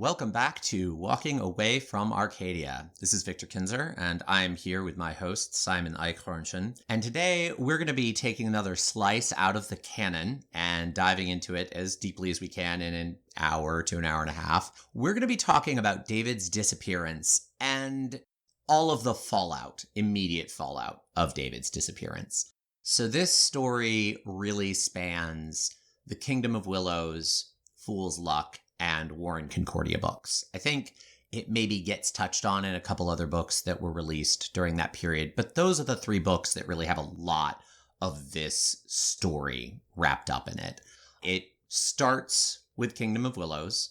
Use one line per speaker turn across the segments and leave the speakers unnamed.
Welcome back to Walking Away from Arcadia. This is Victor Kinzer, and I'm here with my host, Simon Eichhornchen. And today, we're going to be taking another slice out of the canon and diving into it as deeply as we can in an hour to an hour and a half. We're going to be talking about David's disappearance and all of the fallout, immediate fallout of David's disappearance. So this story really spans the Kingdom of Willows, Fool's Luck, and Warren Concordia books. I think it maybe gets touched on in a couple other books that were released during that period, but those are the three books that really have a lot of this story wrapped up in it. It starts with Kingdom of Willows.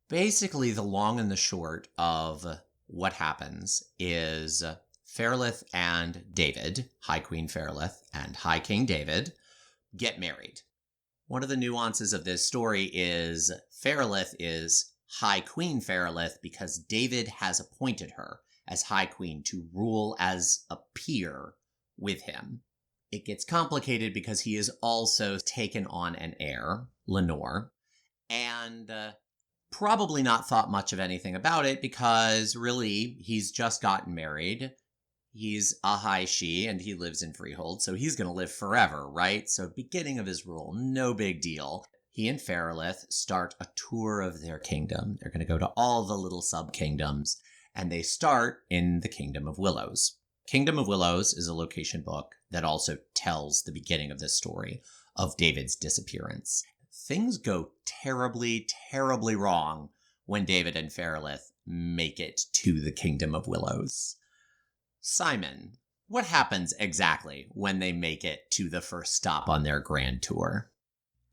Basically, the long and the short of what happens is Ferelith and David, High Queen Ferelith and High King David, get married. One of the nuances of this story is Ferelith is High Queen Ferelith because David has appointed her as High Queen to rule as a peer with him. It gets complicated because he has also taken on an heir, Lenore, and probably not thought much of anything about it because really he's just gotten married. He's a high she, and he lives in Freehold, so he's going to live forever, right? So beginning of his rule, no big deal. He and Ferelith start a tour of their kingdom. They're going to go to all the little sub-kingdoms, and they start in the Kingdom of Willows. Kingdom of Willows is a location book that also tells the beginning of this story of David's disappearance. Things go terribly, terribly wrong when David and Ferelith make it to the Kingdom of Willows. Simon, what happens exactly when they make it to the first stop on their grand tour?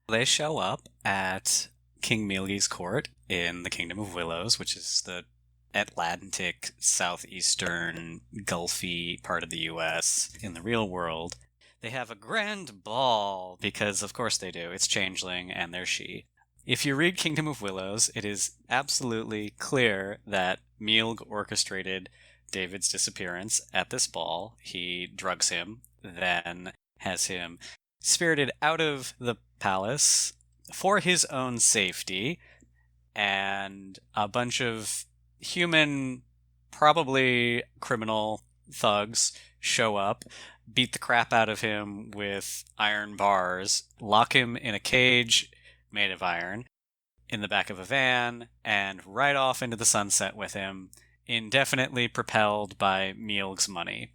They show up at King Milgi's court in the Kingdom of Willows, which is the Atlantic, southeastern, Gulfy part of the U.S. in the real world. They have a grand ball, because of course they do. It's Changeling and they're she. If you read Kingdom of Willows, it is absolutely clear that Milg orchestrated David's disappearance at this ball. He drugs him, then has him spirited out of the palace for his own safety, and a bunch of human, probably criminal thugs show up, beat the crap out of him with iron bars, lock him in a cage made of iron in the back of a van, and ride off into the sunset with him, indefinitely propelled by Milg's money.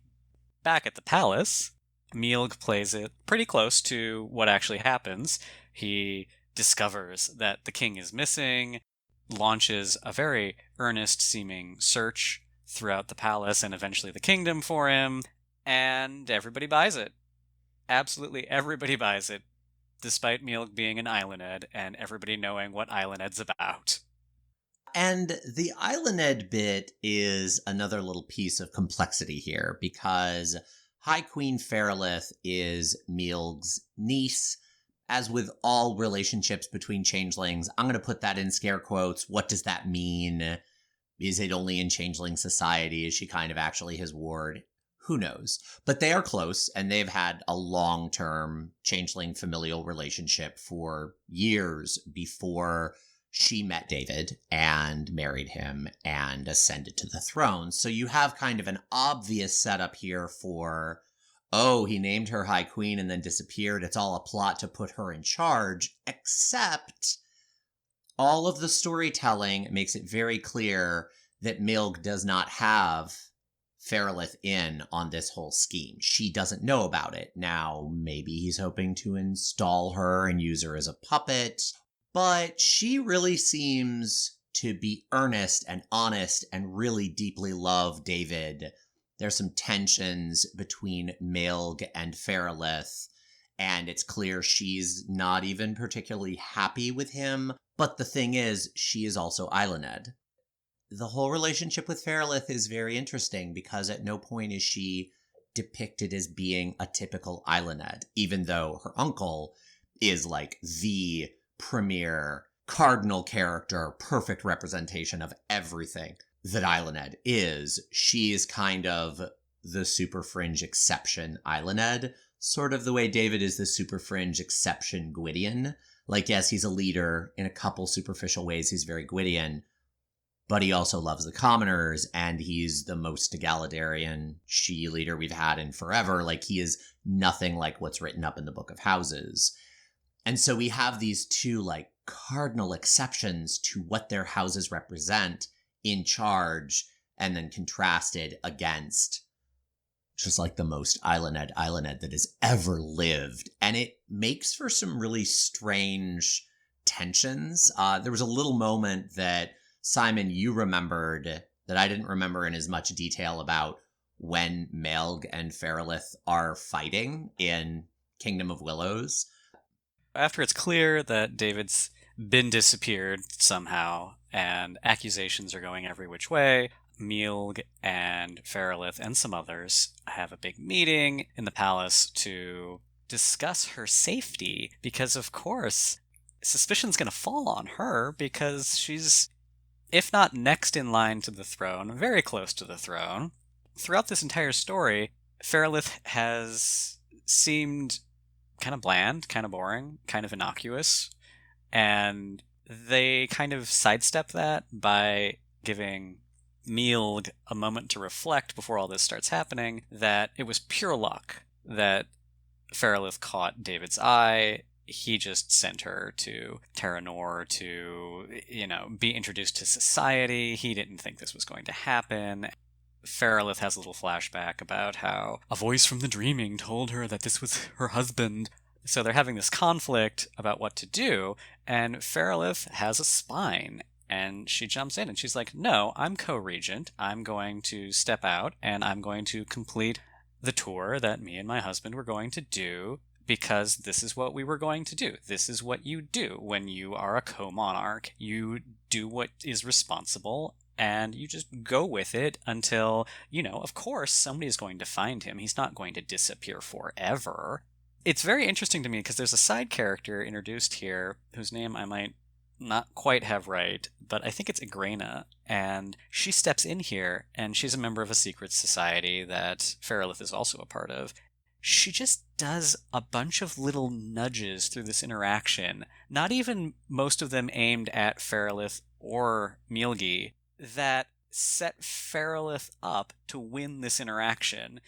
Back at the palace, Milg plays it pretty close to what actually happens. He discovers that the king is missing, launches a very earnest-seeming search throughout the palace and eventually the kingdom for him, and everybody buys it. Absolutely everybody buys it, despite Milg being an Islanded and everybody knowing what Islanded's about.
And the Islanded bit is another little piece of complexity here because High Queen Ferelith is Milg's niece. As with all relationships between changelings, I'm going to put that in scare quotes. What does that mean? Is it only in changeling society? Is she kind of actually his ward? Who knows? But they are close, and they've had a long-term changeling familial relationship for years before she met David and married him and ascended to the throne. So you have kind of an obvious setup here for, oh, he named her High Queen and then disappeared. It's all a plot to put her in charge, except all of the storytelling makes it very clear that Milg does not have Ferelith in on this whole scheme. She doesn't know about it. Now, maybe he's hoping to install her and use her as a puppet, but she really seems to be earnest and honest and really deeply love David. There's some tensions between Milg and Ferelith, and it's clear she's not even particularly happy with him. But the thing is, she is also Islanded. The whole relationship with Ferelith is very interesting because at no point is she depicted as being a typical Islanded, even though her uncle is like the premier cardinal character, perfect representation of everything that Islanded is. She is kind of the super fringe exception Islanded, sort of the way David is the super fringe exception Gwydion. Like, yes, he's a leader in a couple superficial ways. He's very Gwydion, but he also loves the commoners, and he's the most egalitarian she leader we've had in forever. Like, he is nothing like what's written up in the Book of Houses. And so we have these two, like, cardinal exceptions to what their houses represent in charge, and then contrasted against just like the most Islanded that has ever lived. And it makes for some really strange tensions. There was a little moment that, Simon, you remembered that I didn't remember in as much detail about when Melg and Ferelith are fighting in Kingdom of Willows.
After it's clear that David's been disappeared somehow, and accusations are going every which way, Melg and Ferelith and some others have a big meeting in the palace to discuss her safety, because of course suspicion's going to fall on her, because she's, if not next in line to the throne, very close to the throne. Throughout this entire story, Ferelith has seemed kind of bland, kind of boring, kind of innocuous, and they kind of sidestep that by giving Melg a moment to reflect before all this starts happening, that it was pure luck that Ferelith caught David's eye. He just sent her to Terranor to, be introduced to society. He didn't think this was going to happen. Ferelith has a little flashback about how a voice from the dreaming told her that this was her husband. So they're having this conflict about what to do, and Ferelith has a spine. And she jumps in and she's like, no, I'm co-regent. I'm going to step out and I'm going to complete the tour that me and my husband were going to do, because this is what we were going to do. This is what you do when you are a co-monarch. You do what is responsible and you just go with it until, of course, somebody is going to find him. He's not going to disappear forever. It's very interesting to me because there's a side character introduced here whose name I might not quite have right, but I think it's Igrena, and she steps in here, and she's a member of a secret society that Ferelith is also a part of. She just does a bunch of little nudges through this interaction, not even most of them aimed at Ferelith or Mielgi, that set Ferelith up to win this interaction.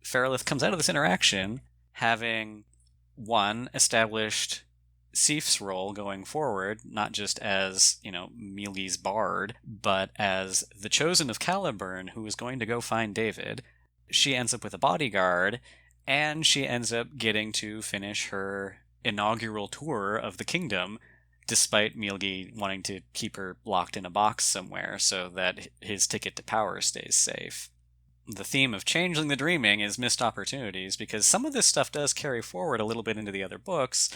Ferelith comes out of this interaction having, one, established Sif's role going forward, not just as, Mielgi's bard, but as the chosen of Caliburn who is going to go find David. She ends up with a bodyguard, and she ends up getting to finish her inaugural tour of the kingdom, despite Mielgi wanting to keep her locked in a box somewhere so that his ticket to power stays safe. The theme of Changeling the Dreaming is missed opportunities, because some of this stuff does carry forward a little bit into the other books,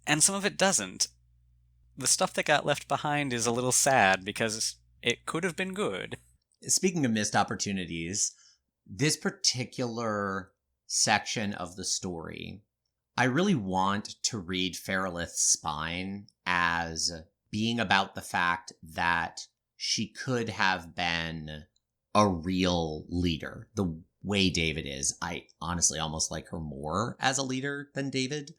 and some of it doesn't. The stuff that got left behind is a little sad, because it could have been good.
Speaking of missed opportunities, this particular section of the story, I really want to read Ferelith's spine as being about the fact that she could have been a real leader. The way David is, I honestly almost like her more as a leader than David.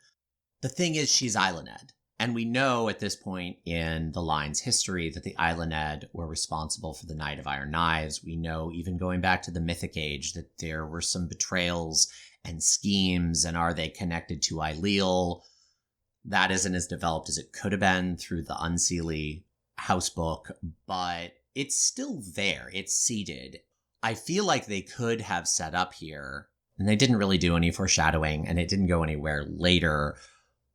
The thing is, she's Islanded. And we know at this point in the line's history that the Islanded were responsible for the Night of Iron Knives. We know, even going back to the Mythic Age, that there were some betrayals and schemes, and are they connected to Ailil? That isn't as developed as it could have been through the Unseelie housebook, but it's still there. It's seated. I feel like they could have set up here, and they didn't really do any foreshadowing, and it didn't go anywhere later,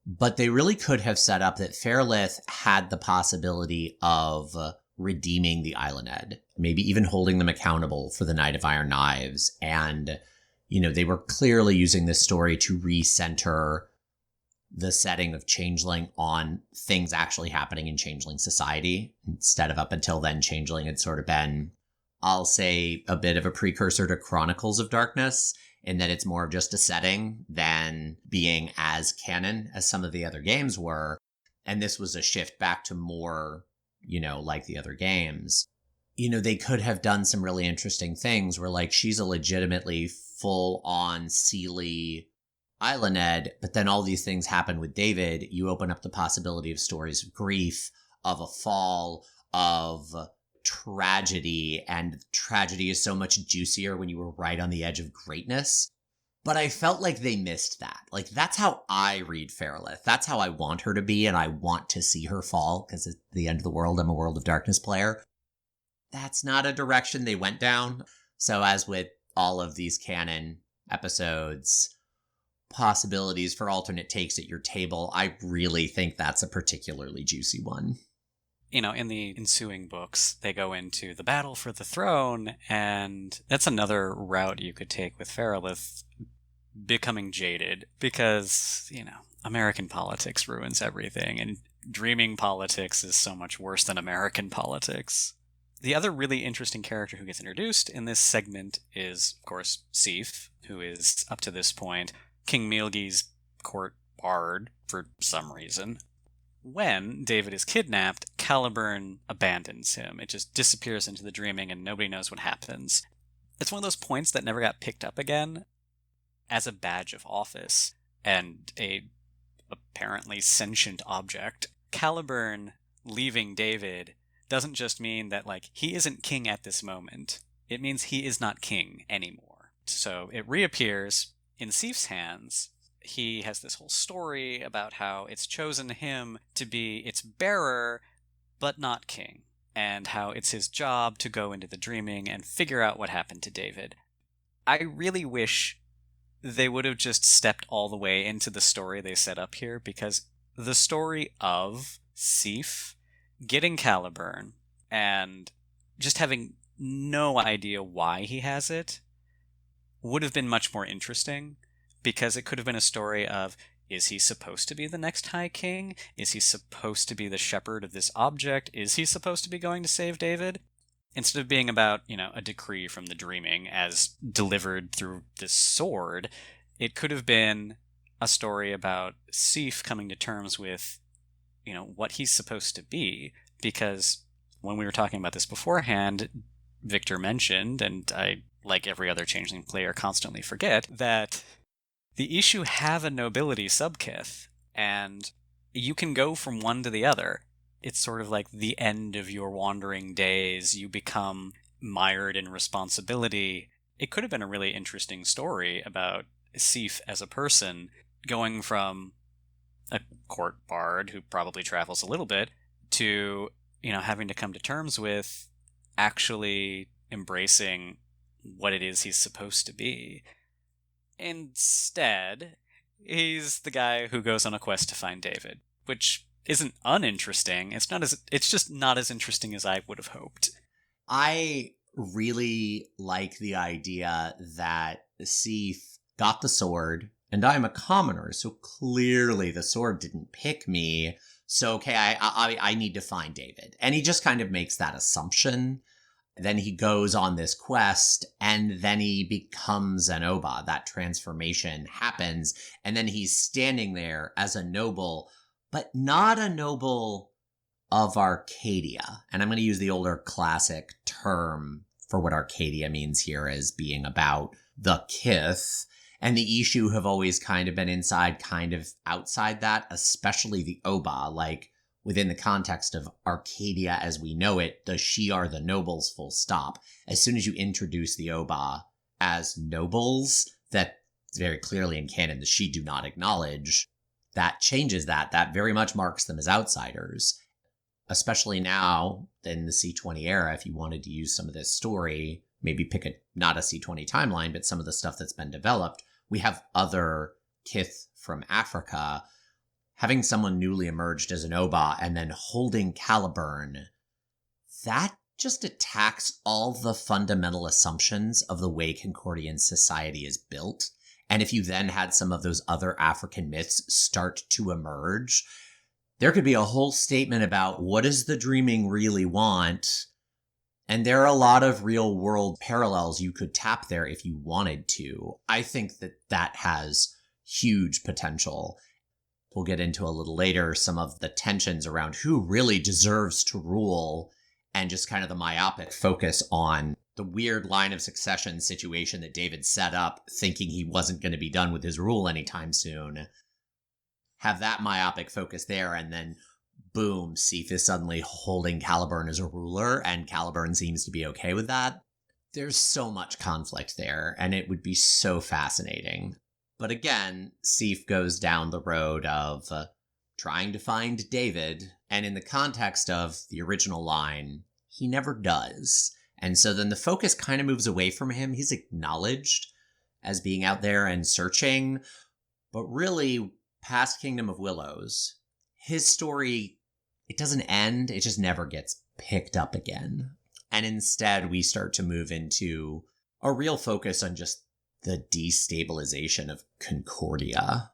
but they really could have set up that Ferelith had the possibility of redeeming the Islanded, maybe even holding them accountable for the Night of Iron Knives. And, they were clearly using this story to recenter the setting of Changeling on things actually happening in Changeling society, instead of up until then, Changeling had sort of been, I'll say, a bit of a precursor to Chronicles of Darkness, in that it's more of just a setting than being as canon as some of the other games were. And this was a shift back to more, like the other games. They could have done some really interesting things where, like, she's a legitimately full-on Seelie Islanded, but then all these things happen with David. You open up the possibility of stories of grief, of a fall, of tragedy, and tragedy is so much juicier when you were right on the edge of greatness. But I felt like they missed that. Like, that's how I read Feralith. That's how I want her to be, and I want to see her fall, because at the end of the world, I'm a World of Darkness player. That's not a direction they went down. So as with all of these canon episodes, possibilities for alternate takes at your table, I really think that's a particularly juicy one.
You know, in the ensuing books, they go into the battle for the throne, and that's another route you could take with Feralith becoming jaded, because, you know, American politics ruins everything, and dreaming politics is so much worse than American politics. The other really interesting character who gets introduced in this segment is, of course, Sif, who is, up to this point, King Milgi's court bard for some reason. When David is kidnapped, Caliburn abandons him. It just disappears into the dreaming and nobody knows what happens. It's one of those points that never got picked up again as a badge of office and a apparently sentient object. Caliburn leaving David doesn't just mean that, like, he isn't king at this moment. It means he is not king anymore. So it reappears in Sif's hands. He has this whole story about how it's chosen him to be its bearer, but not king, and how it's his job to go into the dreaming and figure out what happened to David. I really wish they would have just stepped all the way into the story they set up here, because the story of Sif getting Caliburn and just having no idea why he has it would have been much more interesting. Because it could have been a story of, is he supposed to be the next High King? Is he supposed to be the shepherd of this object? Is he supposed to be going to save David? Instead of being about, you know, a decree from the dreaming as delivered through this sword, it could have been a story about Sif coming to terms with, you know, what he's supposed to be. Because when we were talking about this beforehand, Victor mentioned, and I, like every other Changeling player, constantly forget, that the Ishu have a nobility subkith, and you can go from one to the other. It's sort of like the end of your wandering days. You become mired in responsibility. It could have been a really interesting story about Sif as a person, going from a court bard who probably travels a little bit to, you know, having to come to terms with actually embracing what it is he's supposed to be. Instead, he's the guy who goes on a quest to find David, which isn't uninteresting. It's just not as interesting as I would have hoped.
I really like the idea that Sif got the sword, and I'm a commoner, so clearly the sword didn't pick me. So, okay, I need to find David. And he just kind of makes that assumption. Then he goes on this quest, and then he becomes an Oba. That transformation happens, and then he's standing there as a noble, but not a noble of Arcadia. And I'm going to use the older classic term for what Arcadia means here as being about the kith. And the Ishu have always kind of been inside, kind of outside that, especially the Oba, like, within the context of Arcadia as we know it, the Shi'ar the nobles, full stop. As soon as you introduce the Oba as nobles, that very clearly in canon the Shi do not acknowledge, that changes that. That very much marks them as outsiders. Especially now, in the C20 era, if you wanted to use some of this story, maybe pick not a C20 timeline, but some of the stuff that's been developed, we have other kith from Africa. Having someone newly emerged as an Oba and then holding Caliburn, that just attacks all the fundamental assumptions of the way Concordian society is built. And if you then had some of those other African myths start to emerge, there could be a whole statement about what does the dreaming really want? And there are a lot of real world parallels you could tap there if you wanted to. I think that has huge potential. We'll get into a little later some of the tensions around who really deserves to rule and just kind of the myopic focus on the weird line of succession situation that David set up thinking he wasn't going to be done with his rule anytime soon. Have that myopic focus there and then boom, Sif is suddenly holding Caliburn as a ruler, and Caliburn seems to be okay with that. There's so much conflict there, and it would be so fascinating. But again, Sif goes down the road of trying to find David, and in the context of the original line, he never does. And so then the focus kind of moves away from him. He's acknowledged as being out there and searching, but really, past Kingdom of Willows, his story, it doesn't end, it just never gets picked up again. And instead, we start to move into a real focus on just the destabilization of Concordia.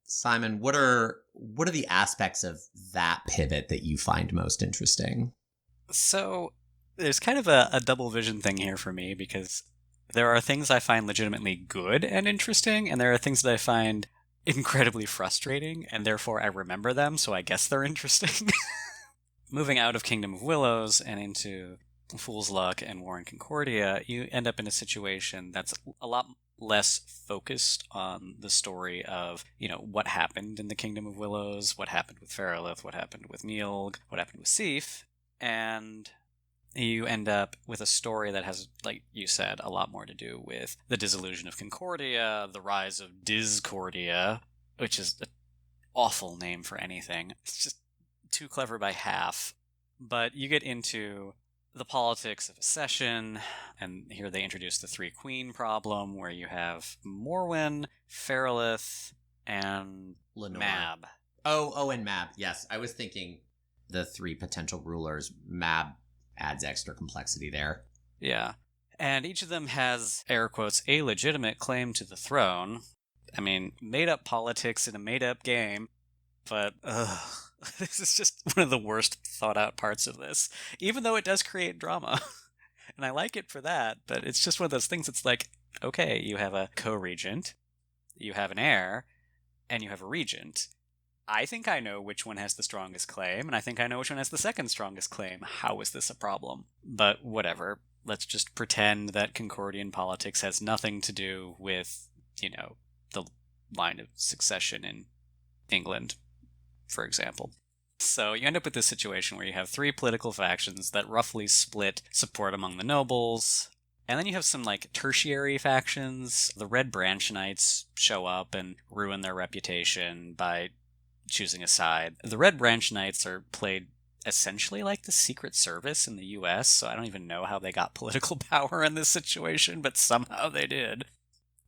Simon, what are the aspects of that pivot that you find most interesting?
So there's kind of a double vision thing here for me, because there are things I find legitimately good and interesting, and there are things that I find incredibly frustrating, and therefore I remember them, so I guess they're interesting. Moving out of Kingdom of Willows and into Fool's Luck and War in Concordia, you end up in a situation that's a lot less focused on the story of, what happened in the Kingdom of Willows, what happened with Feralith, what happened with Mielg, what happened with Sif, and you end up with a story that has, like you said, a lot more to do with the dissolution of Concordia, the rise of Discordia, which is an awful name for anything. It's just too clever by half. But you get into the politics of accession, and here they introduce the Three Queen problem, where you have Morwen, Feralith, and
Lenore.
Mab.
Oh, and Mab. Yes, I was thinking the three potential rulers. Mab adds extra complexity there.
Yeah. And each of them has, air quotes, a legitimate claim to the throne. I mean, made-up politics in a made-up game, but, this is just one of the worst thought-out parts of this, even though it does create drama. And I like it for that, but it's just one of those things that's like, okay, you have a co-regent, you have an heir, and you have a regent. I think I know which one has the strongest claim, and I think I know which one has the second strongest claim. How is this a problem? But whatever. Let's just pretend that Concordian politics has nothing to do with, the line of succession in England, for example. So you end up with this situation where you have three political factions that roughly split support among the nobles, and then you have some, tertiary factions. The Red Branch Knights show up and ruin their reputation by choosing a side. The Red Branch Knights are played essentially like the Secret Service in the US, so I don't even know how they got political power in this situation, but somehow they did.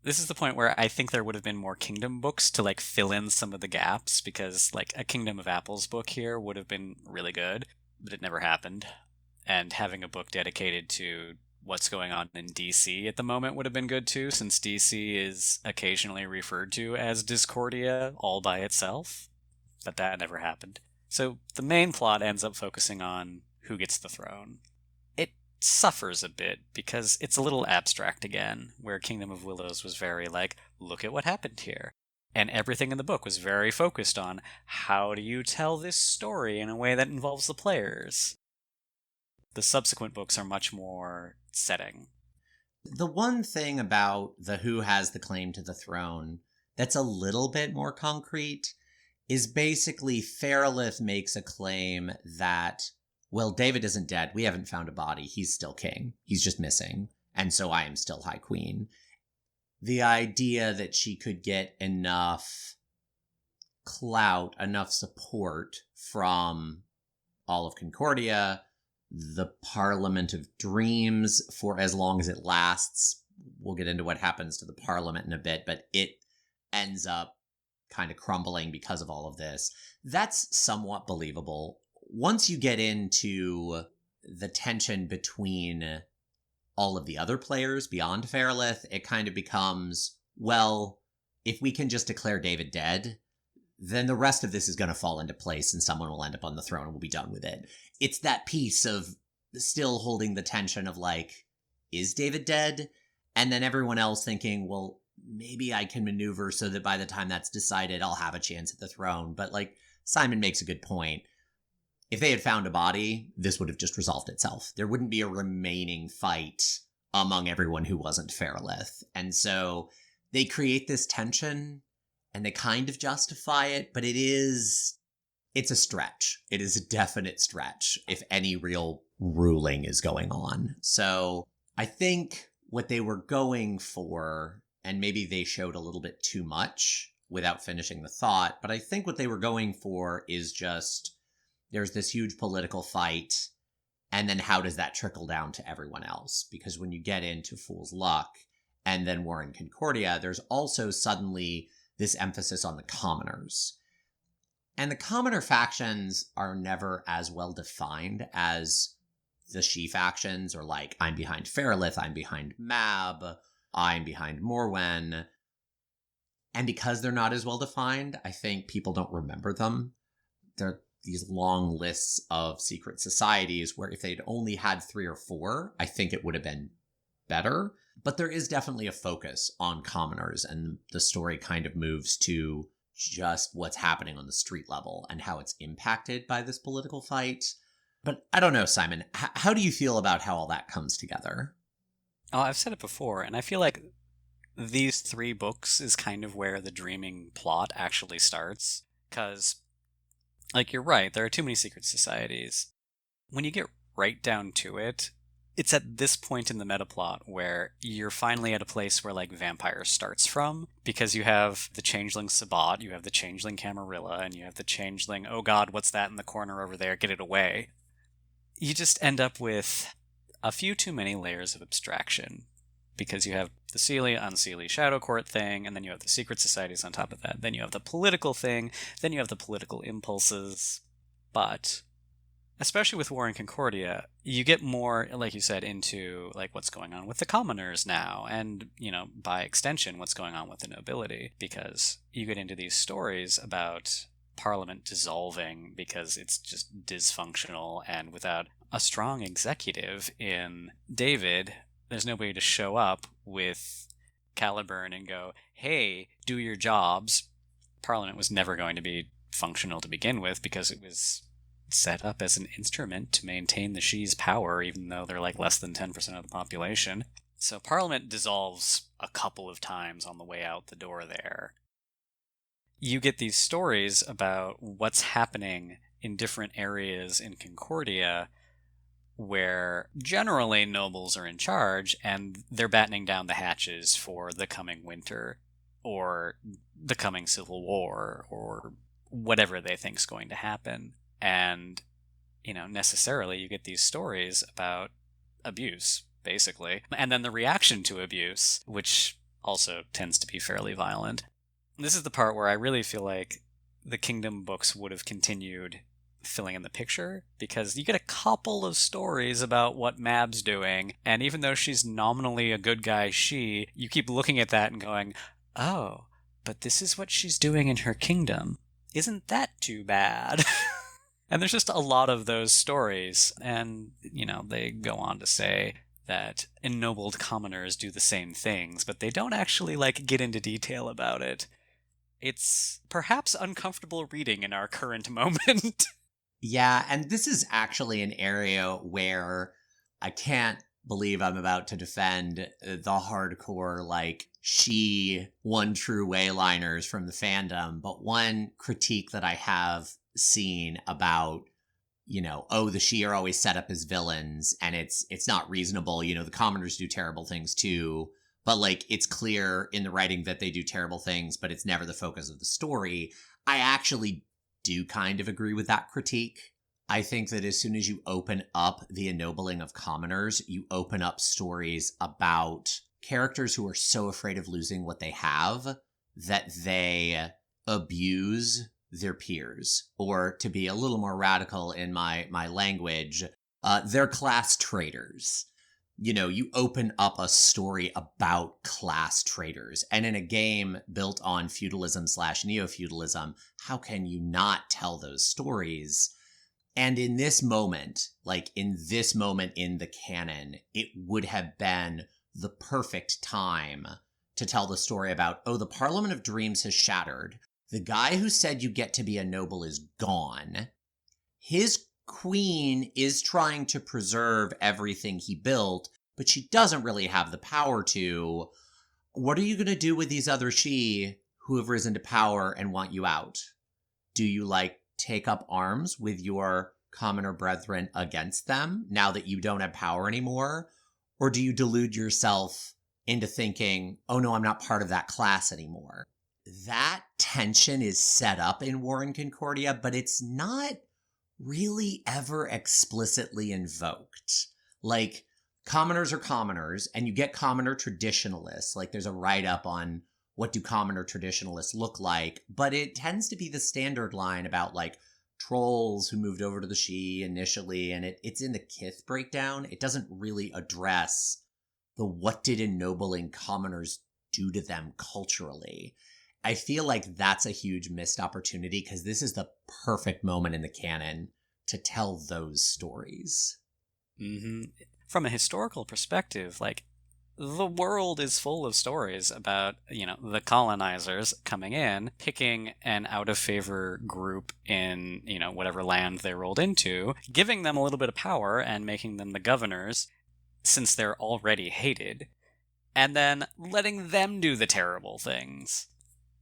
This is the point where I think there would have been more Kingdom books to, fill in some of the gaps, because, a Kingdom of Apples book here would have been really good, but it never happened. And having a book dedicated to what's going on in DC at the moment would have been good too, since DC is occasionally referred to as Discordia all by itself. But that never happened. So the main plot ends up focusing on who gets the throne. It suffers a bit because it's a little abstract again, where Kingdom of Willows was very look at what happened here. And everything in the book was very focused on how do you tell this story in a way that involves the players. The subsequent books are much more setting.
The one thing about the who has the claim to the throne that's a little bit more concrete is basically Feralith makes a claim that, well, David isn't dead. We haven't found a body. He's still king. He's just missing. And so I am still High Queen. The idea that she could get enough clout, enough support from all of Concordia, the Parliament of Dreams, for as long as it lasts. We'll get into what happens to the Parliament in a bit, but it ends up kind of crumbling because of all of this. That's somewhat believable. Once you get into the tension between all of the other players beyond Feralith, it kind of becomes, well, if we can just declare David dead, then the rest of this is going to fall into place and someone will end up on the throne and we'll be done with it. It's that piece of still holding the tension of is David dead? And then everyone else thinking, well, maybe I can maneuver so that by the time that's decided, I'll have a chance at the throne. But Simon makes a good point. If they had found a body, this would have just resolved itself. There wouldn't be a remaining fight among everyone who wasn't Feralith. And so they create this tension and they kind of justify it, but it's It's a stretch. It is a definite stretch if any real ruling is going on. So I think what they were going for, and maybe they showed a little bit too much without finishing the thought, but I think what they were going for is just there's this huge political fight, and then how does that trickle down to everyone else? Because when you get into Fool's Luck and then War in Concordia, there's also suddenly this emphasis on the commoners. And the commoner factions are never as well defined as the she factions, or like, I'm behind Feralith, I'm behind Mab, I'm behind Morwen. And because they're not as well defined, I think people don't remember them. They're these long lists of secret societies where if they'd only had 3 or 4, I think it would have been better. But there is definitely a focus on commoners, and the story kind of moves to just what's happening on the street level and how it's impacted by this political fight. But I don't know, Simon, how do you feel about how all that comes together?
Oh, I've said it before, and I feel like these 3 books is kind of where the dreaming plot actually starts. Because, like, you're right, there are too many secret societies. When you get right down to it, it's at this point in the metaplot where you're finally at a place where, like, Vampire starts from, because you have the Changeling Sabbat, you have the Changeling Camarilla, and you have the Changeling, oh god, what's that in the corner over there, get it away. You just end up with a few too many layers of abstraction, because you have the Seelie, Unseelie, Shadow Court thing, and then you have the secret societies on top of that, then you have the political thing, then you have the political impulses. But especially with War in Concordia, you get more, like you said, into like what's going on with the commoners now, and, you know, by extension, what's going on with the nobility, because you get into these stories about Parliament dissolving because it's just dysfunctional, and without a strong executive in David, there's nobody to show up with Caliburn and go, hey, do your jobs. Parliament was never going to be functional to begin with because it was set up as an instrument to maintain the She's power, even though they're like less than 10% of the population. So Parliament dissolves a couple of times on the way out the door there. You get these stories about what's happening in different areas in Concordia where generally nobles are in charge and they're battening down the hatches for the coming winter or the coming civil war or whatever they think's going to happen. And, you know, necessarily you get these stories about abuse, basically. And then the reaction to abuse, which also tends to be fairly violent. This is the part where I really feel like the Kingdom books would have continued filling in the picture, because you get a couple of stories about what Mab's doing, and even though she's nominally a good guy you keep looking at that and going, oh, but this is what she's doing in her kingdom. Isn't that too bad? And there's just a lot of those stories, and, you know, they go on to say that ennobled commoners do the same things, but they don't actually, like, get into detail about it. It's perhaps uncomfortable reading in our current moment.
Yeah, and this is actually an area where I can't believe I'm about to defend the hardcore, like, she one true wayliners from the fandom, but one critique that I have seen about, you know, oh, the she are always set up as villains, and it's not reasonable, you know, the commoners do terrible things too, but, like, it's clear in the writing that they do terrible things, but it's never the focus of the story. I actually do kind of agree with that critique. I think that as soon as you open up the ennobling of commoners, you open up stories about characters who are so afraid of losing what they have that they abuse their peers, or, to be a little more radical in my language, they're class traitors. You know, you open up a story about class traitors, and in a game built on feudalism / neo-feudalism, how can you not tell those stories? And in this moment, like in this moment in the canon, it would have been the perfect time to tell the story about, oh, the Parliament of Dreams has shattered. The guy who said you get to be a noble is gone. His queen is trying to preserve everything he built, but she doesn't really have the power to. What are you going to do with these other she who have risen to power and want you out? Do you, like, take up arms with your commoner brethren against them now that you don't have power anymore? Or do you delude yourself into thinking, oh no, I'm not part of that class anymore? That tension is set up in War in Concordia, but it's not really ever explicitly invoked. Like, commoners are commoners, and you get commoner traditionalists. Like, there's a write-up on what do commoner traditionalists look like, but it tends to be the standard line about, like, trolls who moved over to the Shi initially, and it's in the Kith breakdown. It doesn't really address the what did ennobling commoners do to them culturally. I feel like that's a huge missed opportunity because this is the perfect moment in the canon to tell those stories.
Mm-hmm. From a historical perspective, like, the world is full of stories about, the colonizers coming in, picking an out-of-favor group in, whatever land they rolled into, giving them a little bit of power and making them the governors, since they're already hated, and then letting them do the terrible things.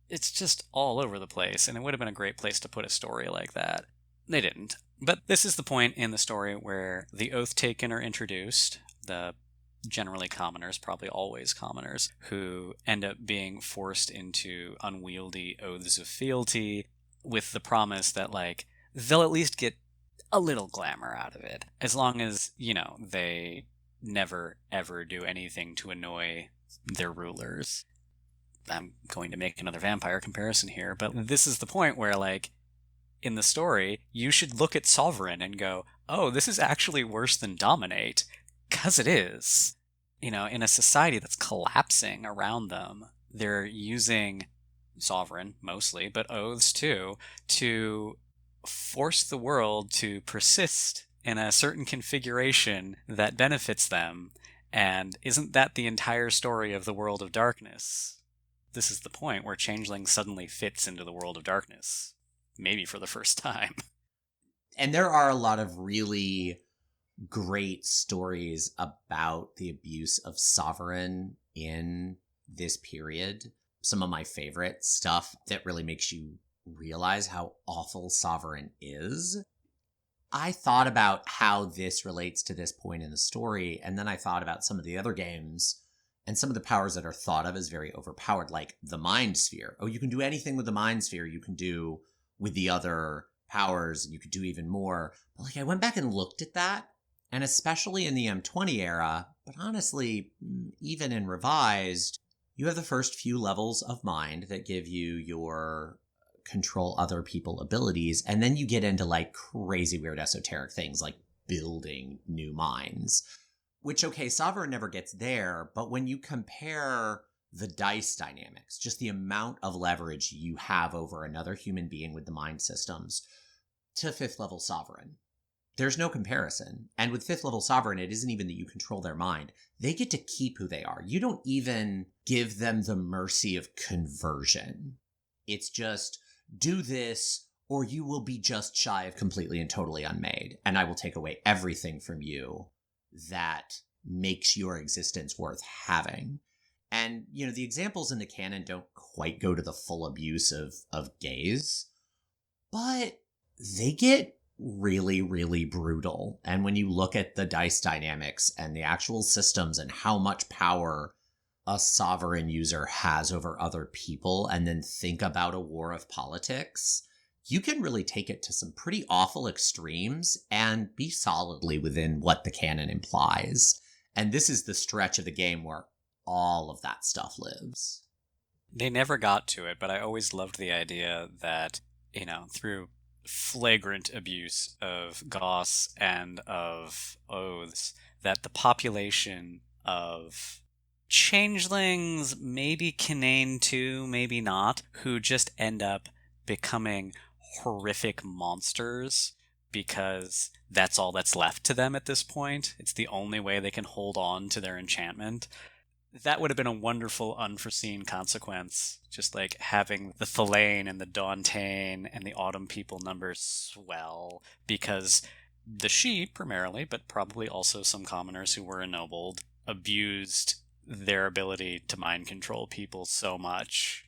It's just all over the place, and it would have been a great place to put a story like that. They didn't. But this is the point in the story where the Oath Taken are introduced, the generally commoners, probably always commoners, who end up being forced into unwieldy oaths of fealty with the promise that, like, they'll at least get a little glamour out of it, as long as, they never, ever do anything to annoy their rulers. I'm going to make another vampire comparison here, but this is the point where, like, in the story, you should look at Sovereign and go, oh, this is actually worse than Dominate, because it is. In a society that's collapsing around them, they're using Sovereign, mostly, but oaths too, to force the world to persist in a certain configuration that benefits them. And isn't that the entire story of the World of Darkness? This is the point where Changeling suddenly fits into the World of Darkness. Maybe for the first time.
And there are a lot of really great stories about the abuse of Sovereign in this period. Some of my favorite stuff that really makes you realize how awful Sovereign is. I thought about how this relates to this point in the story, and then I thought about some of the other games and some of the powers that are thought of as very overpowered, like the Mind Sphere. Oh, you can do anything with the Mind Sphere you can do with the other powers, and you could do even more. But, like, I went back and looked at that, and especially in the M20 era, but honestly, even in Revised, you have the first few levels of Mind that give you your control other people abilities, and then you get into, like, crazy weird esoteric things like building new minds. Which, okay, Sovereign never gets there, but when you compare the dice dynamics, just the amount of leverage you have over another human being with the mind systems, to 5th level Sovereign, there's no comparison. And with 5th level Sovereign, it isn't even that you control their mind. They get to keep who they are. You don't even give them the mercy of conversion. It's just, do this, or you will be just shy of completely and totally unmade, and I will take away everything from you that makes your existence worth having. And, the examples in the canon don't quite go to the full abuse of gaze, but they get really, really brutal. And when you look at the dice dynamics and the actual systems and how much power a Sovereign user has over other people, and then think about a war of politics, you can really take it to some pretty awful extremes and be solidly within what the canon implies. And this is the stretch of the game where all of that stuff lives.
They never got to it, but I always loved the idea that, through flagrant abuse of Goss and of oaths, that the population of changelings, maybe Canaan too, maybe not, who just end up becoming horrific monsters because that's all that's left to them at this point. It's the only way they can hold on to their enchantment. That would have been a wonderful unforeseen consequence, just like having the Thalane and the Dauntain and the Autumn People numbers swell, because the Shi primarily, but probably also some commoners who were ennobled, abused their ability to mind control people so much,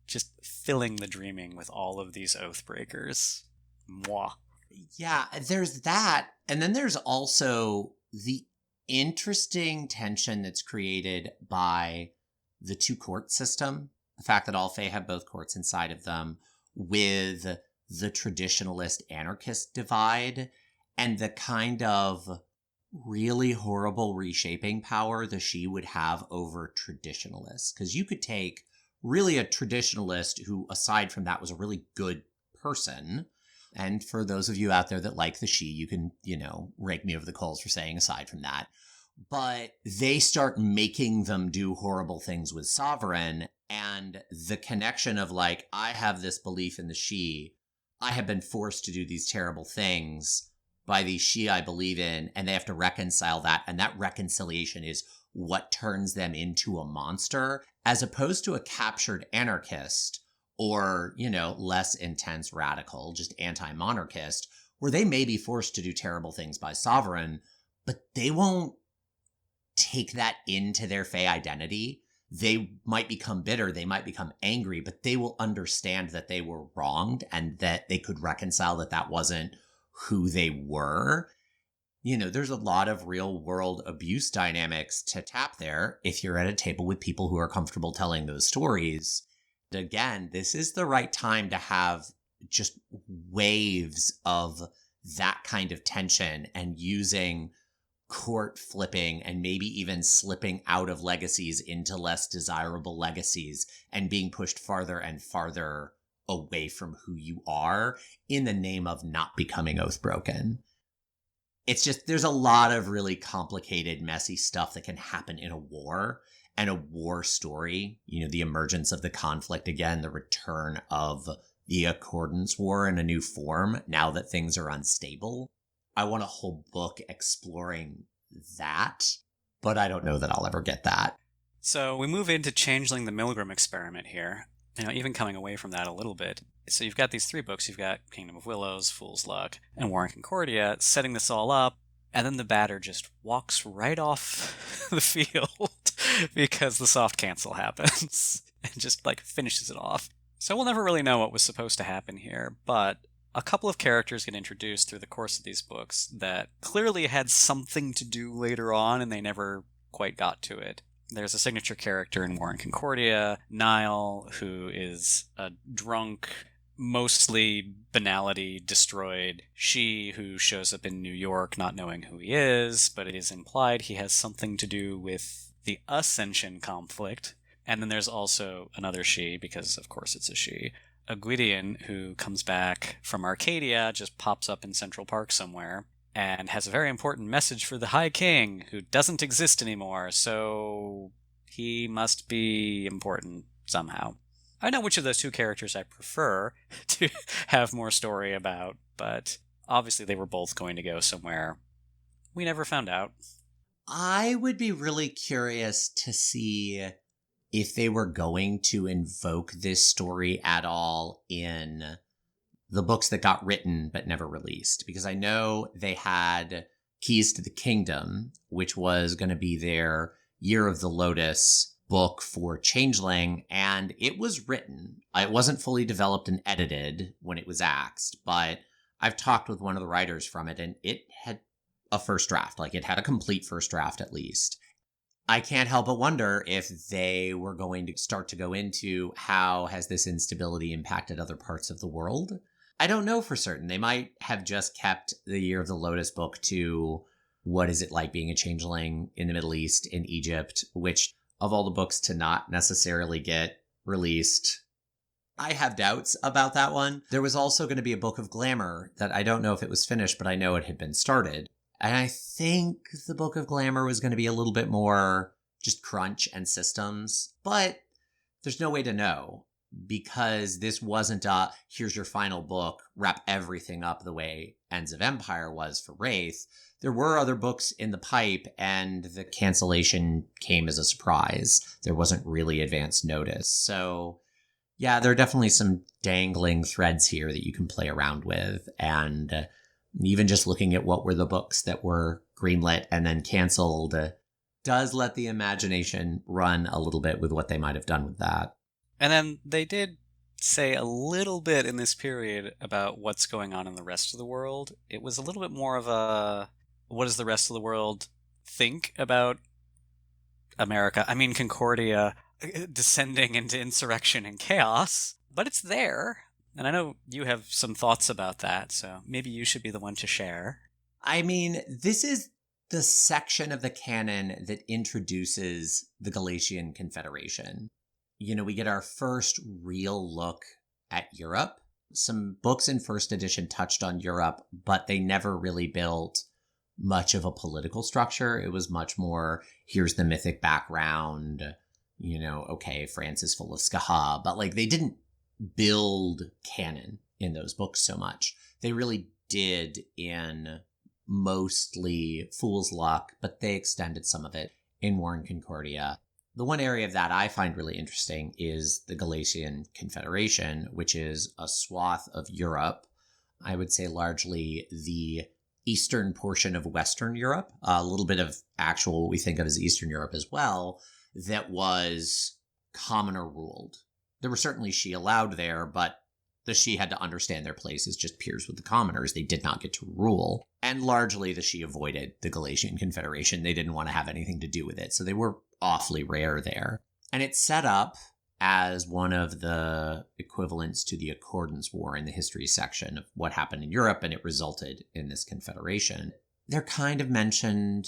just filling the Dreaming with all of these Oathbreakers. Moi.
Yeah, there's that. And then there's also the interesting tension that's created by the two court system. The fact that all Fae have both courts inside of them, with the traditionalist anarchist divide, and the kind of really horrible reshaping power the She would have over traditionalists. Because you could take really a traditionalist who, aside from that, was a really good person. And for those of you out there that like the She, you can, rake me over the coals for saying aside from that. But they start making them do horrible things with Sovereign, and the connection of like, I have this belief in the She, I have been forced to do these terrible things by the She I believe in, and they have to reconcile that, and that reconciliation is what turns them into a monster, as opposed to a captured anarchist or, less intense radical, just anti-monarchist, where they may be forced to do terrible things by Sovereign, but they won't take that into their Fae identity. They might become bitter, they might become angry, but they will understand that they were wronged and that they could reconcile that that wasn't who they were. There's a lot of real world abuse dynamics to tap there if you're at a table with people who are comfortable telling those stories. Again, this is the right time to have just waves of that kind of tension and using court flipping and maybe even slipping out of legacies into less desirable legacies and being pushed farther and farther away from who you are in the name of not becoming oath-broken. It's just, there's a lot of really complicated, messy stuff that can happen in a war and a war story. The emergence of the conflict again, the return of the Accordance War in a new form now that things are unstable. I want a whole book exploring that, but I don't know that I'll ever get that.
So we move into Changeling the Milgram experiment here, even coming away from that a little bit. So you've got these three books. You've got Kingdom of Willows, Fool's Luck, and War in Concordia, setting this all up, and then the batter just walks right off the field because the soft cancel happens and just finishes it off. So we'll never really know what was supposed to happen here, but a couple of characters get introduced through the course of these books that clearly had something to do later on, and they never quite got to it. There's a signature character in War in Concordia, Niall, who is a drunk, mostly banality destroyed She who shows up in New York not knowing who he is, but it is implied he has something to do with the Ascension conflict. And then there's also another She, because of course it's a She, a Gwydion who comes back from Arcadia, just pops up in Central Park somewhere, and has a very important message for the High King, who doesn't exist anymore, so he must be important somehow. I know which of those two characters I prefer to have more story about, but obviously they were both going to go somewhere. We never found out.
I would be really curious to see if they were going to invoke this story at all in the books that got written but never released. Because I know they had Keys to the Kingdom, which was going to be their Year of the Lotus book for Changeling, and it was written. It wasn't fully developed and edited when it was axed, but I've talked with one of the writers from it, and it had a first draft. It had a complete first draft at least. I can't help but wonder if they were going to start to go into how has this instability impacted other parts of the world. I don't know for certain. They might have just kept the Year of the Lotus book to what is it like being a changeling in the Middle East, in Egypt, which of all the books to not necessarily get released, I have doubts about that one. There was also going to be a book of Glamour that I don't know if it was finished, but I know it had been started. And I think the Book of Glamour was going to be a little bit more just crunch and systems, but there's no way to know because this wasn't here's your final book, wrap everything up the way Ends of Empire was for Wraith. There were other books in the pipe, and the cancellation came as a surprise. There wasn't really advance notice. So yeah, there are definitely some dangling threads here that you can play around with, and even just looking at what were the books that were greenlit and then canceled does let the imagination run a little bit with what they might have done with that.
And then they did say a little bit in this period about what's going on in the rest of the world. It was a little bit more of a, what does the rest of the world think about America? I mean, Concordia descending into insurrection and chaos, but it's there. And I know you have some thoughts about that, so maybe you should be the one to share.
I mean, this is the section of the canon that introduces the Galatian Confederation. We get our first real look at Europe. Some books in first edition touched on Europe, but they never really built much of a political structure. It was much more, here's the mythic background, okay, France is full of Skaha, but they didn't build canon in those books so much. They really did in mostly Fool's Luck, but they extended some of it in War and Concordia. The one area of that I find really interesting is the Galatian Confederation, which is a swath of Europe. I would say largely the eastern portion of Western Europe, a little bit of actual what we think of as Eastern Europe as well, that was commoner ruled. There were certainly Shi allowed there, but the Shi had to understand their place as just peers with the commoners. They did not get to rule. And largely the Shi avoided the Galatian Confederation. They didn't want to have anything to do with it. So they were awfully rare there. And it's set up as one of the equivalents to the Accordance War in the history section of what happened in Europe, and it resulted in this confederation. They're kind of mentioned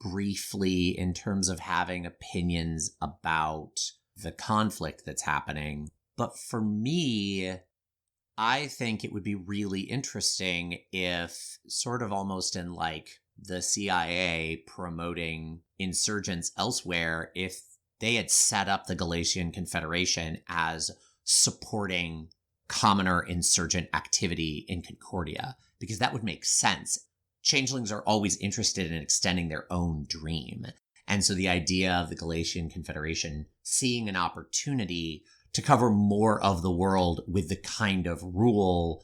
briefly in terms of having opinions about the conflict that's happening. But for me, I think it would be really interesting if, sort of almost in the CIA promoting insurgents elsewhere, if they had set up the Galatian Confederation as supporting commoner insurgent activity in Concordia, because that would make sense. Changelings are always interested in extending their own dream. And so the idea of the Galatian Confederation seeing an opportunity to cover more of the world with the kind of rule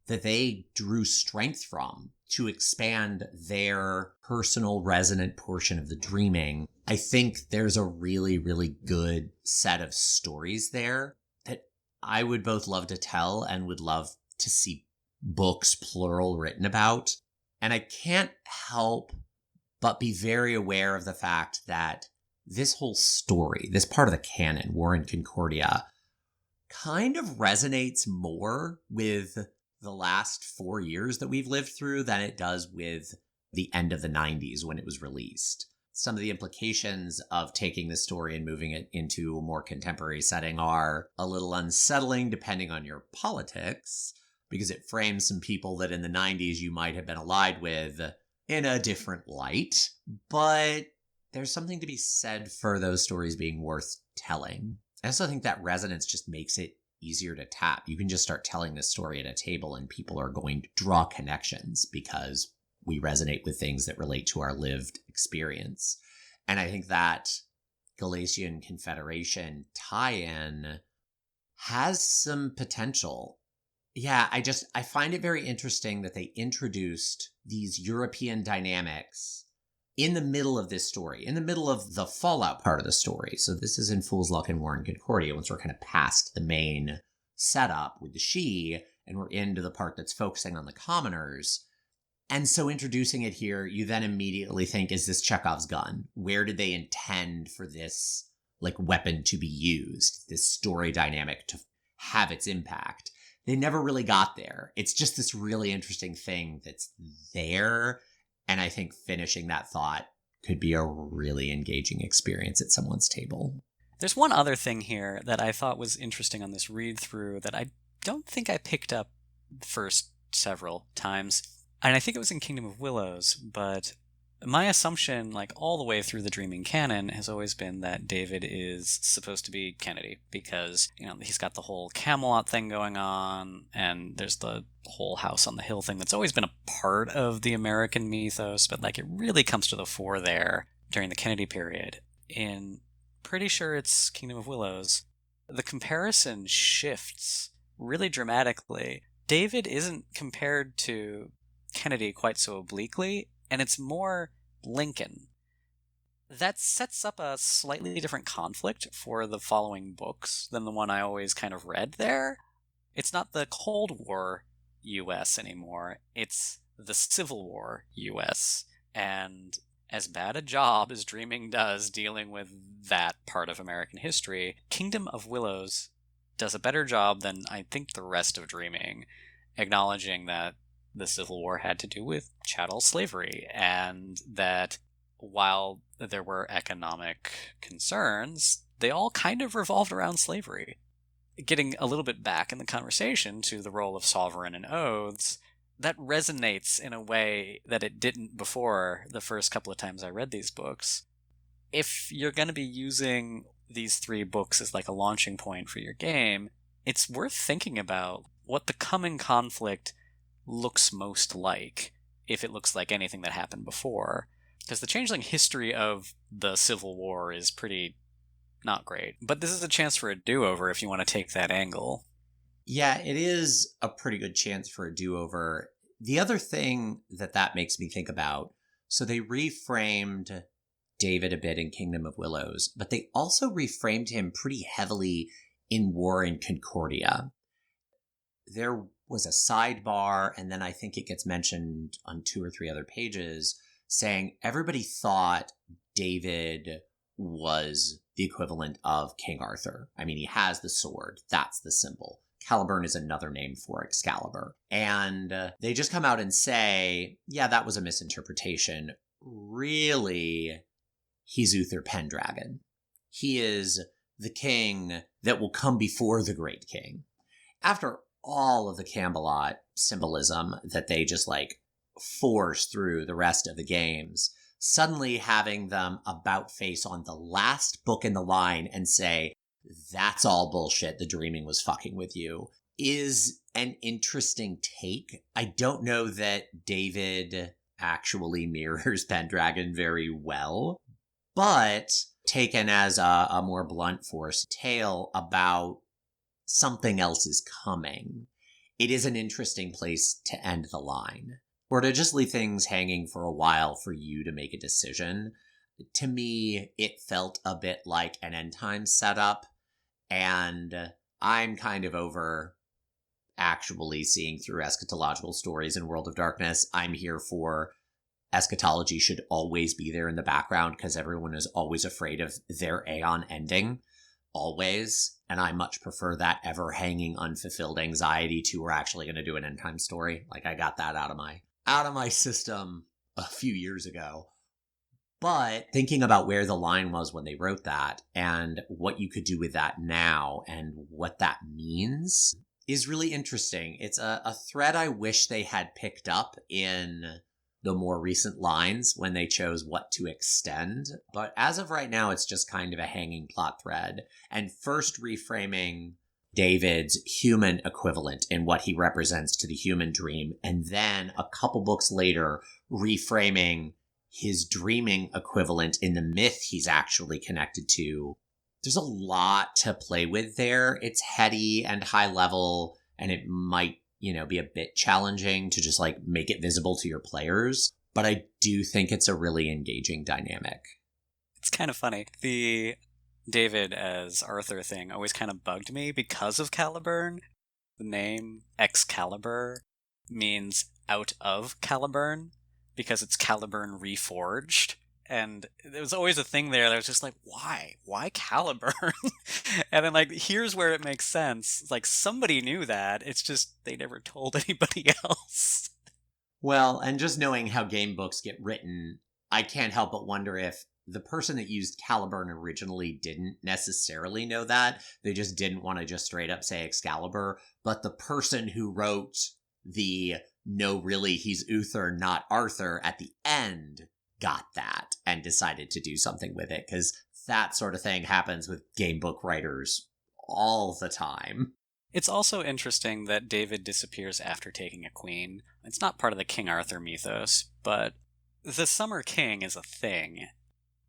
that they drew strength from to expand their personal resonant portion of the dreaming. I think there's a really, really good set of stories there that I would both love to tell and would love to see books, plural, written about. And I can't help but be very aware of the fact that this whole story, this part of the canon, War in Concordia, kind of resonates more with the last 4 years that we've lived through than it does with the end of the 90s when it was released. Some of the implications of taking this story and moving it into a more contemporary setting are a little unsettling depending on your politics, because it frames some people that in the 90s you might have been allied with in a different light. But there's something to be said for those stories being worth telling. I also think that resonance just makes it easier to tap. You can just start telling this story at a table and people are going to draw connections because we resonate with things that relate to our lived experience. And I think that Galatian Confederation tie-in has some potential. Yeah, I find it very interesting that they introduced these European dynamics in the middle of this story, in the middle of the fallout part of the story. So this is in Fool's Luck and War in Concordia, once we're kind of past the main setup with the Shi, and we're into the part that's focusing on the commoners. And so introducing it here, you then immediately think, is this Chekhov's gun? Where did they intend for this weapon to be used, this story dynamic to have its impact? They never really got there. It's just this really interesting thing that's there. And I think finishing that thought could be a really engaging experience at someone's table.
There's one other thing here that I thought was interesting on this read through that I don't think I picked up the first several times. And I think it was in Kingdom of Willows, but my assumption, all the way through the Dreaming canon, has always been that David is supposed to be Kennedy because, he's got the whole Camelot thing going on, and there's the whole House on the Hill thing that's always been a part of the American mythos, but it really comes to the fore there during the Kennedy period. In pretty sure it's Kingdom of Willows, the comparison shifts really dramatically. David isn't compared to Kennedy quite so obliquely, and it's more Lincoln. That sets up a slightly different conflict for the following books than the one I always kind of read there. It's not the Cold War US anymore, it's the Civil War US. And as bad a job as Dreaming does dealing with that part of American history, Kingdom of Willows does a better job than I think the rest of Dreaming, acknowledging that the Civil War had to do with chattel slavery, and that while there were economic concerns, they all kind of revolved around slavery. Getting a little bit back in the conversation to the role of sovereign and oaths, that resonates in a way that it didn't before the first couple of times I read these books. If you're going to be using these 3 books as like a launching point for your game, it's worth thinking about what the coming conflict looks most like, if it looks like anything that happened before. Because the Changeling history of the Civil War is pretty not great. But this is a chance for a do-over if you want to take that angle.
Yeah, it is a pretty good chance for a do-over. The other thing that makes me think about, so they reframed David a bit in Kingdom of Willows, but they also reframed him pretty heavily in War in Concordia. There was a sidebar, and then I think it gets mentioned on 2 or 3 other pages, saying everybody thought David was the equivalent of King Arthur. I mean, he has the sword. That's the symbol. Caliburn is another name for Excalibur. And they just come out and say, yeah, that was a misinterpretation. Really, he's Uther Pendragon. He is the king that will come before the great king. After all of the Camelot symbolism that they just like force through the rest of the games, suddenly having them about face on the last book in the line and say, that's all bullshit, the Dreaming was fucking with you, is an interesting take. I don't know that David actually mirrors Pendragon very well, but taken as a more blunt force tale about something else is coming, it is an interesting place to end the line. Or to just leave things hanging for a while for you to make a decision. To me, it felt a bit like an end time setup, and I'm kind of over actually seeing through eschatological stories in World of Darkness. I'm here for eschatology should always be there in the background because everyone is always afraid of their Aeon ending. Always. And I much prefer that ever hanging unfulfilled anxiety to we're actually going to do an end time story. Like I got that out of my system a few years ago. But thinking about where the line was when they wrote that and what you could do with that now and what that means is really interesting. It's a thread I wish they had picked up in the more recent lines when they chose what to extend. But as of right now, it's just kind of a hanging plot thread. And first reframing David's human equivalent in what he represents to the human dream. And then a couple books later, reframing his dreaming equivalent in the myth he's actually connected to. There's a lot to play with there. It's heady and high level, and it might, be a bit challenging to just like make it visible to your players. But I do think it's a really engaging dynamic.
It's kind of funny. The David as Arthur thing always kind of bugged me because of Caliburn. The name Excalibur means out of Caliburn because it's Caliburn reforged. And there was always a thing there that was just like, why? Why Caliburn? And then, like, here's where it makes sense. It's like, somebody knew that. It's just they never told anybody else.
Well, and just knowing how game books get written, I can't help but wonder if the person that used Caliburn originally didn't necessarily know that. They just didn't want to just straight up say Excalibur. But the person who wrote the, no, really, he's Uther, not Arthur, at the end got that and decided to do something with it, because that sort of thing happens with game book writers all the time.
It's also interesting that David disappears after taking a queen. It's not part of the King Arthur mythos, but the Summer King is a thing.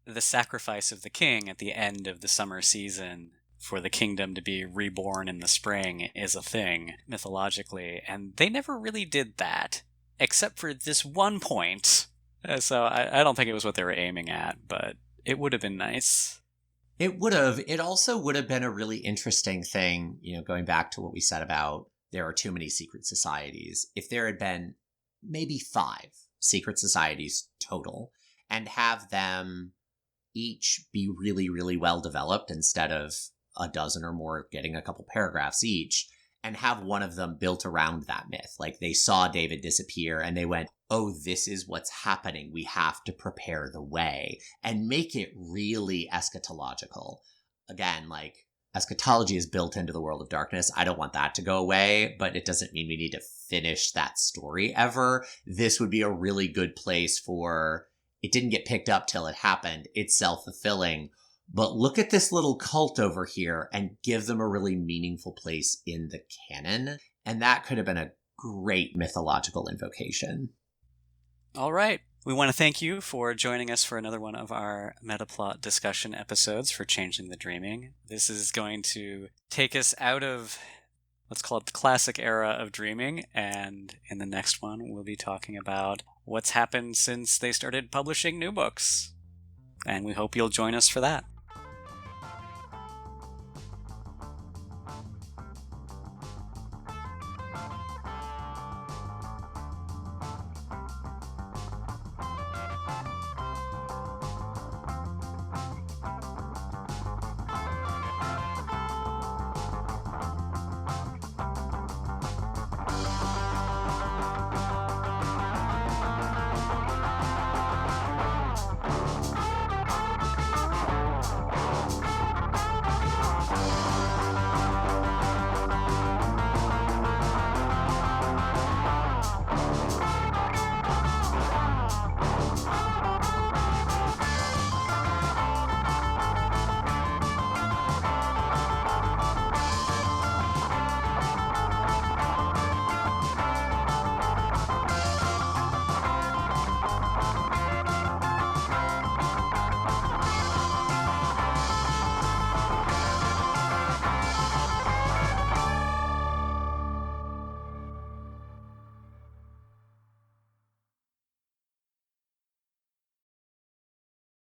The sacrifice of the king at the end of the summer season for the kingdom to be reborn in the spring is a thing, mythologically, and they never really did that, except for this one point. So I don't think it was what they were aiming at, but It would have been nice.
It would have. It also would have been a really interesting thing, going back to what we said about there are too many secret societies. If there had been maybe 5 secret societies total and have them each be really, really well developed instead of a dozen or more getting a couple paragraphs each, and have one of them built around that myth. Like they saw David disappear and they went, oh, this is what's happening. We have to prepare the way, and make it really eschatological. Again, like eschatology is built into the world of darkness. I don't want that to go away, but it doesn't mean we need to finish that story ever. This would be a really good place for, it didn't get picked up till it happened. It's self-fulfilling. But look at this little cult over here and give them a really meaningful place in the canon. And that could have been a great mythological invocation.
All right. We want to thank you for joining us for another one of our Metaplot discussion episodes for Changeling the Dreaming. This is going to take us out of, let's call it the classic era of dreaming. And in the next one, we'll be talking about what's happened since they started publishing new books. And we hope you'll join us for that.